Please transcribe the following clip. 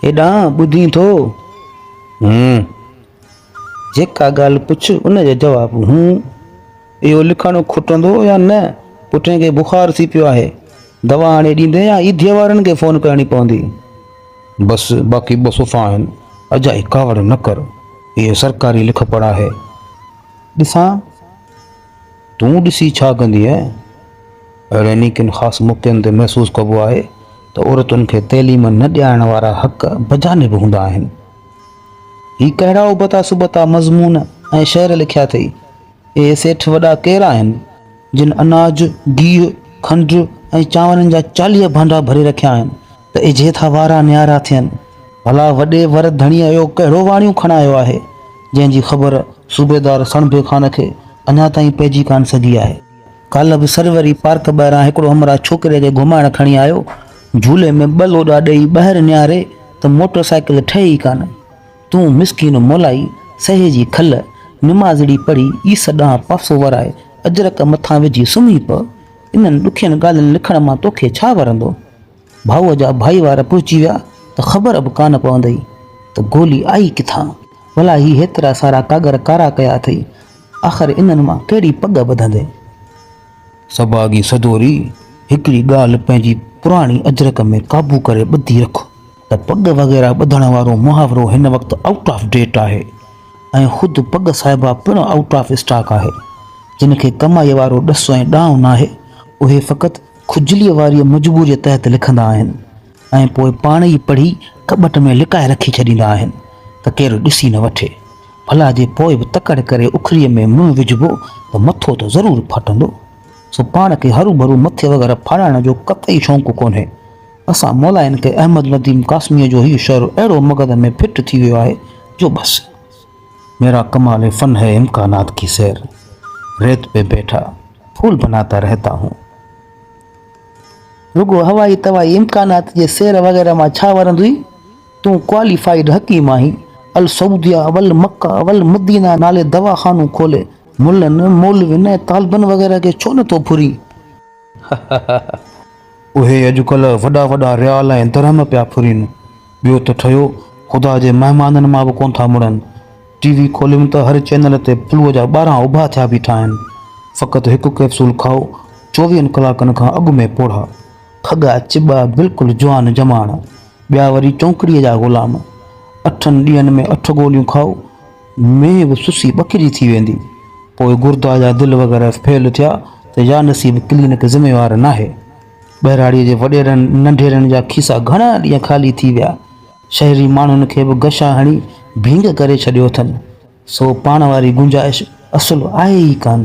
हेॾां ॿुधी थो। जेका ॻाल्हि पुछ उन जो जवाबु इहो लिखणु खुटंदो या न? पुठे खे बुखार थी पियो आहे, दवा हाणे ॾींदे या ईदीअ वारनि खे फ़ोन करणी पवंदी? बसि बाक़ी 2 सुफ़ा आहिनि, अजाई कावड़ न कर, इहे सरकारी लिख पढ़ आहे। ॾिसां? तूं ॾिसी छा कंदी आहे? अहिड़े किन ख़ासि मौक़नि ते महसूसु कबो आहे त औरतुनि खे तइलीम न ॾियारण वारा हक़ बजानिब हूंदा आहिनि। ही कहिड़ा उबता सुबता मज़मून ऐं शेर लिखिया अथई? इहे सेठ वॾा केरु आहिनि जिन अनाज, गीहु, खंडु ऐं चांवरनि जा 40 भांडा भरे रखिया आहिनि त इजे था वारा न्यारा थियनि? भला वॾे वर धणीअ जो कहिड़ो वाणियूं खणायो आहे जंहिंजी ख़बर सूबेदार सणभे ख़ान खे अञा ताईं पइजी कान सघी आहे? कल्ह बि सरवरी पार्क ॿाहिरां हिकिड़ो हमरा छोकिरे खे घुमाइण खणी आयो, झूले में 2 लोॾा ॾेई ॿाहिरि निहारे त मोटर साइकिल ठहे ई कान। तूं मिसकीन मोलाई सहे जी खल निमाज़ड़ी पढ़ी ईस ॾांहुं पासो वराए अजरक मथां विझी सुम्ही प। इन्हनि ॾुखियनि ॻाल्हियुनि लिखण मां तोखे छा वरंदो? भाऊअ जा भाईवार पहुची विया त ख़बर बि कान पवंदई त गोली आई किथां। भला ही हेतिरा सारा कागर कारा कया अथई, आख़िर इन्हनि मां कहिड़ी पग ॿधंदे? सबागी सदोरी, हिकिड़ी ॻाल्हि पंहिंजी पुराणी अजरक में काबू करे ॿधी रख त पग वग़ैरह ॿधण वारो मुहावरो हिन वक़्तु आउट ऑफ डेट आहे ऐं ख़ुदि पग साहिबा पिणु आउट ऑफ स्टॉक आहे। जिन खे कमाईअ वारो ॾस ऐं ॾांहुं नाहे, उहे फ़क़ति खुजलीअ वारी मजबूरीअ तहत लिखंदा आहिनि ऐं पोइ पाण ई पढ़ी कॿट में लिकाए रखी छॾींदा आहिनि त केरु ॾिसी न वठे। भला जे पोइ बि तकड़ करे उखरीअ में मुंहुं विझिबो त मथो त ज़रूरु फाटंदो। सो पाण खे हरू भरू मथे वग़ैरह फाड़ण जो कतई शौक़ु कोन्हे। असां मौलाइनि खे अहमद नदीम कासमीअ जो ही शौर अहिड़ो मग़ज़ में फिट थी वियो आहे जो बसि। मेरा कमाल फ़न है इम्कानात की सैर, रेत पे बैठा फूल बनाता रहता हूँ। रुगो हवाई तवाई इम्कानात जे सैर वग़ैरह मां छा वरंदुई? तूं क्वालिफाइड हकीम आहीं। अल सऊदिया वल मक्का वल मदीना नाले दवाख़ानू खोले मुल्लनि मौलविन ऐं तालिबनि वग़ैरह खे छो नथो फुरी? उहे अॼुकल्ह वॾा वॾा रियाल ऐं दरहम पिया फुरीनि। ॿियो त ठहियो ख़ुदा जे महिमाननि मां बि कोन था मुड़नि। टीवी खोलियुमि त हर चैनल ते फ्लूअ जा 12 उभा थिया बीठा आहिनि। फ़क़ति हिकु कैप्सूल खाओ, 24 कलाकनि खां अॻु में पोढ़ा, खॻा चिॿा बिल्कुलु जवान जमाण, ॿिया वरी चौंकड़ीअ जा ग़ुलाम। 8 ॾींहंनि में 8 गोलियूं खाओ, में बि सुसी ॿकिरी थी वेंदी। पोइ गुर्दा जा दिलि वग़ैरह फेल थिया त या नसीब क्लिनिक ज़िम्मेवार नाहे। बहिराड़ीअ जे वॾेरनि नंढेरनि जा खीसा घणा ॾींहं ख़ाली थी विया। शहरी माण्हुनि खे बि गशा हणी भींग करे छॾियो अथनि। सो पाण वारी गुंजाइश असुलु आहे ई कान।